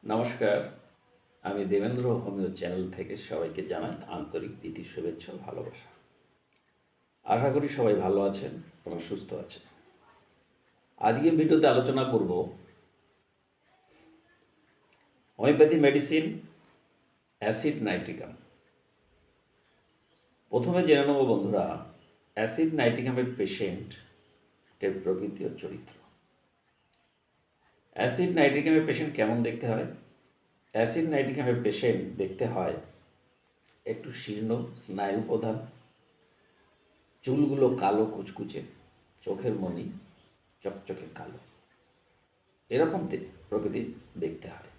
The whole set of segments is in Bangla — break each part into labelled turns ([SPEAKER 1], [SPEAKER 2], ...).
[SPEAKER 1] নমস্কার, আমি দেবেন্দ্র হোমিও চ্যানেল থেকে সবাইকে জানাই আন্তরিক প্রীতি শুভেচ্ছা ও ভালোবাসা। আশা করি সবাই ভালো আছেন এবং সুস্থ আছেন। আজকে ভিডিওতে আলোচনা করব হোমিওপ্যাথি মেডিসিন অ্যাসিড নাইট্রিকাম। প্রথমে জেনে নেব বন্ধুরা, অ্যাসিড নাইট্রিকামের পেশেন্টের প্রকৃতি ও চরিত্র। অ্যাসিড নাইট্রিকামের পেশেন্ট কেমন দেখতে হয়? অ্যাসিড নাইট্রিকামের পেশেন্ট দেখতে হয় একটু শীর্ণ, স্নায়ু প্রধান, চুলগুলো কালো কুচকুচে, চোখের মনি চকচকে কালো, এরকম প্রকৃতির দেখতে হয়।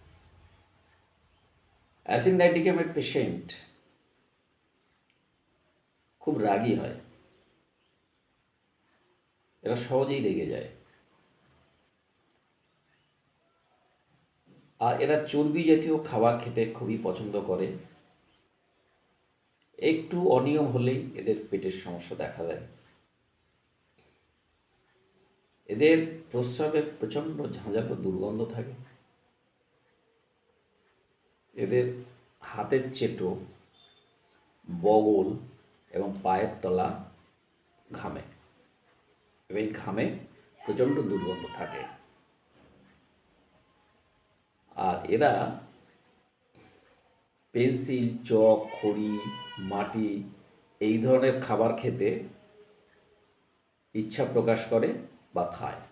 [SPEAKER 1] অ্যাসিড নাইট্রিকামের পেশেন্ট খুব রাগী হয়, এরা সহজেই রেগে যায়, আর এরা চর্বি জাতীয় খাবার খেতে খুবই পছন্দ করে। একটু অনিয়ম হলেই এদের পেটের সমস্যা দেখা দেয়। এদের প্রস্রাবে প্রচণ্ড ঝাঁঝালো দুর্গন্ধ থাকে। এদের হাতের চেটো, বগল এবং পায়ের তলা ঘামে, এবং এই ঘামে প্রচণ্ড দুর্গন্ধ থাকে। আর এরা পেন্সিল, চক, খড়ি, মাটি এই ধরনের খাবার খেতে ইচ্ছা প্রকাশ করে বা খায়।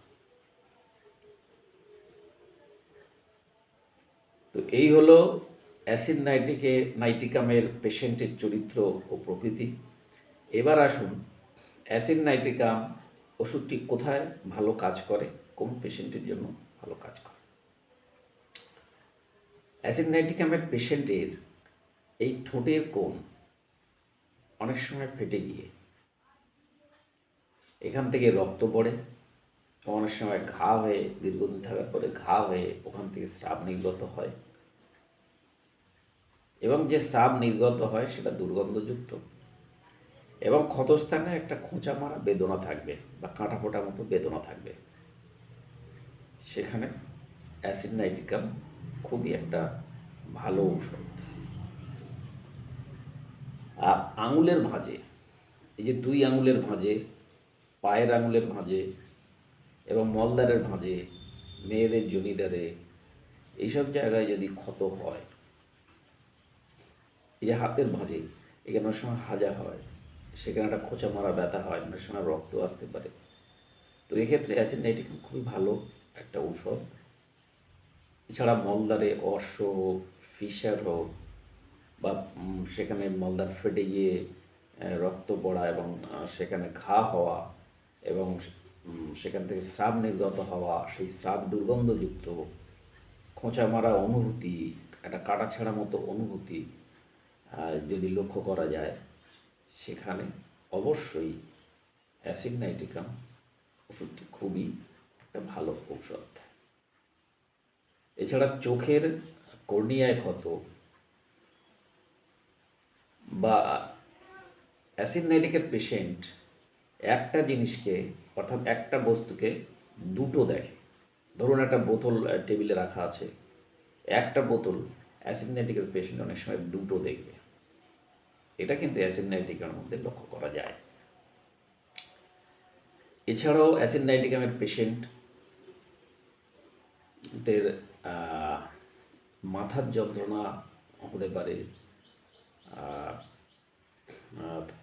[SPEAKER 1] তো এই হলো অ্যাসিড নাইট্রিকামের পেশেন্টের চরিত্র ও প্রকৃতি। এবার আসুন, অ্যাসিড নাইট্রিকাম ওষুধটি কোথায় ভালো কাজ করে, কোন পেশেন্টের জন্য ভালো কাজ করে। অ্যাসিড নাইট্রিকামের পেশেন্টের এই ঠোঁটের কোণ অনেক সময় ফেটে গিয়ে এখান থেকে রক্ত পড়ে, অনেক সময় ঘা হয়ে, দীর্ঘদিন থাকার পরে ঘা হয়ে ওখান থেকে স্রাব নির্গত হয়, এবং যে স্রাব নির্গত হয় সেটা দুর্গন্ধযুক্ত, এবং ক্ষতস্থানে একটা খোঁচা মারা বেদনা থাকবে বা কাঁটা ফোটা মতো বেদনা থাকবে। সেখানে অ্যাসিড নাইট্রিকাম খুবই একটা ভালো ঔষধ। আর আঙুলের ভাঁজে, এই যে দুই আঙুলের ভাঁজে, পায়ের আঙুলের ভাঁজে এবং মলদ্বারের ভাঁজে, মেয়েদের জনিদারে, এইসব জায়গায় যদি ক্ষত হয়, এই যে হাতের ভাঁজে, এখানে অনেক সময় হাজা হয়, সেখানে একটা খোঁচা মারা ব্যথা হয়, অনেক সময় রক্ত আসতে পারে। তো এক্ষেত্রে অ্যাসিড নাইট্রিকাম খুবই ভালো একটা ঔষধ। এছাড়া মলদ্বারে অর্শ হোক, ফিশার হোক, বা সেখানে মলদ্বার ফেটে গিয়ে রক্ত পড়া এবং সেখানে ঘা হওয়া এবং সেখান থেকে স্রাব নির্গত হওয়া, সেই স্রাব দুর্গন্ধযুক্ত, খোঁচা মারা অনুভূতি, একটা কাটা ছেঁড়া মতো অনুভূতি যদি লক্ষ্য করা যায়, সেখানে অবশ্যই অ্যাসিড নাইট্রিকাম ওষুধটি খুবই একটা ভালো ঔষধ। এছাড়া চোখের কর্নিয়ায় ক্ষত বা অ্যাসিড নাইট্রিকের পেশেন্ট একটা জিনিসকে, অর্থাৎ একটা বস্তুকে দুটো দেখে। ধরুন একটা বোতল টেবিলে রাখা আছে, একটা বোতল অ্যাসিড নাইট্রিকের পেশেন্ট অনেক সময় দুটো দেখবে। এটা কিন্তু অ্যাসিড নাইট্রিকের মধ্যে লক্ষ্য করা যায়। এছাড়াও অ্যাসিড নাইট্রিকামের পেশেন্টের মাথার যন্ত্রণা হতে পারে,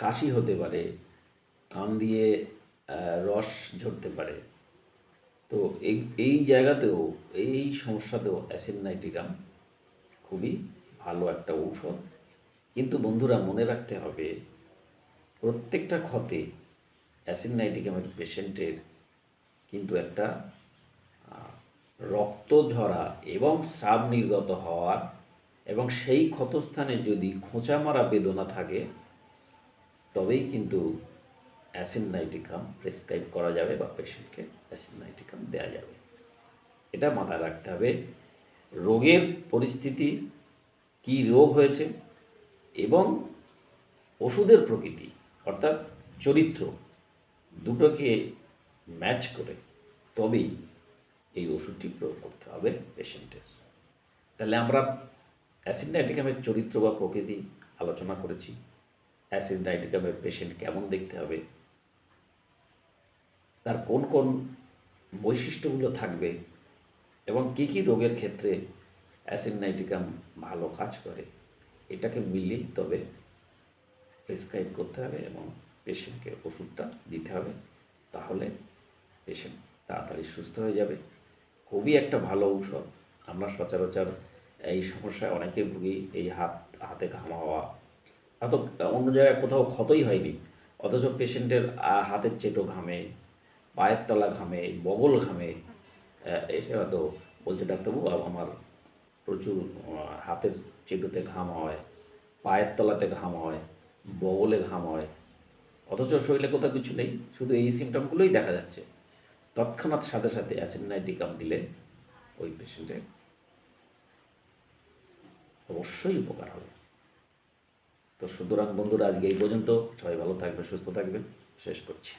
[SPEAKER 1] কাশি হতে পারে, কান দিয়ে রস ঝরতে পারে। তো এই এই জায়গাতেও, এই সমস্যাতেও অ্যাসিড নাইট্রিকাম খুবই ভালো একটা ঔষধ। কিন্তু বন্ধুরা, মনে রাখতে হবে, প্রত্যেকটা ক্ষতে অ্যাসিড নাইট্রিকামের পেশেন্টের কিন্তু একটা রক্ত ঝরা এবং স্রাব নির্গত হওয়ার, এবং সেই ক্ষতস্থানে যদি খোঁচা মারা বেদনা থাকে, তবেই কিন্তু অ্যাসিড নাইট্রিকাম প্রেসক্রাইব করা যাবে বা পেশেন্টকে অ্যাসিড নাইট্রিকাম দেওয়া যাবে। এটা মাথায় রাখতে হবে। রোগের পরিস্থিতি, কী রোগ হয়েছে, এবং ওষুধের প্রকৃতি অর্থাৎ চরিত্র, দুটোকে ম্যাচ করে তবেই এই ওষুধটি প্রয়োগ করতে হবে পেশেন্টের। তাহলে আমরা অ্যাসিড নাইট্রিকামের চরিত্র বা প্রকৃতি আলোচনা করেছি। অ্যাসিড নাইট্রিকামের পেশেন্ট কেমন দেখতে হবে, তার কোন কোন বৈশিষ্ট্যগুলো থাকবে এবং কী কী রোগের ক্ষেত্রে অ্যাসিড নাইট্রিকাম ভালো কাজ করে, এটাকে মিলিয়ে তবে প্রেসক্রাইব করতে হবে এবং পেশেন্টকে ওষুধটা দিতে হবে। তাহলে পেশেন্ট তাড়াতাড়ি সুস্থ হয়ে যাবে। খুবই একটা ভালো ঔষধ। আমরা সচরাচর এই সমস্যায় অনেকে ভুগি, এই হাতে ঘামা হওয়া, এত অন্য জায়গায় কোথাও ক্ষতই হয়নি, অথচ পেশেন্টের হাতের চেটো ঘামে, পায়ের তলা ঘামে, বগল ঘামে। এসে হয়তো বলছে, ডাক্তারবাবু আমার প্রচুর হাতের চেটোতে ঘাম হয়, পায়ের তলাতে ঘাম হয়, বগলে ঘাম হয়, অথচ শরীরে কোথাও কিছু নেই, শুধু এই সিমটমগুলোই দেখা যাচ্ছে। তৎক্ষণাৎ সাথে সাথে অ্যাসিড নাইট্রিকাম দিলে ওই পেশেন্টের অবশ্যই উপকার হবে। তো সুতরাং বন্ধুরা, আজকে এই পর্যন্ত। সবাই ভালো থাকবে, সুস্থ থাকবেন। শেষ করছি।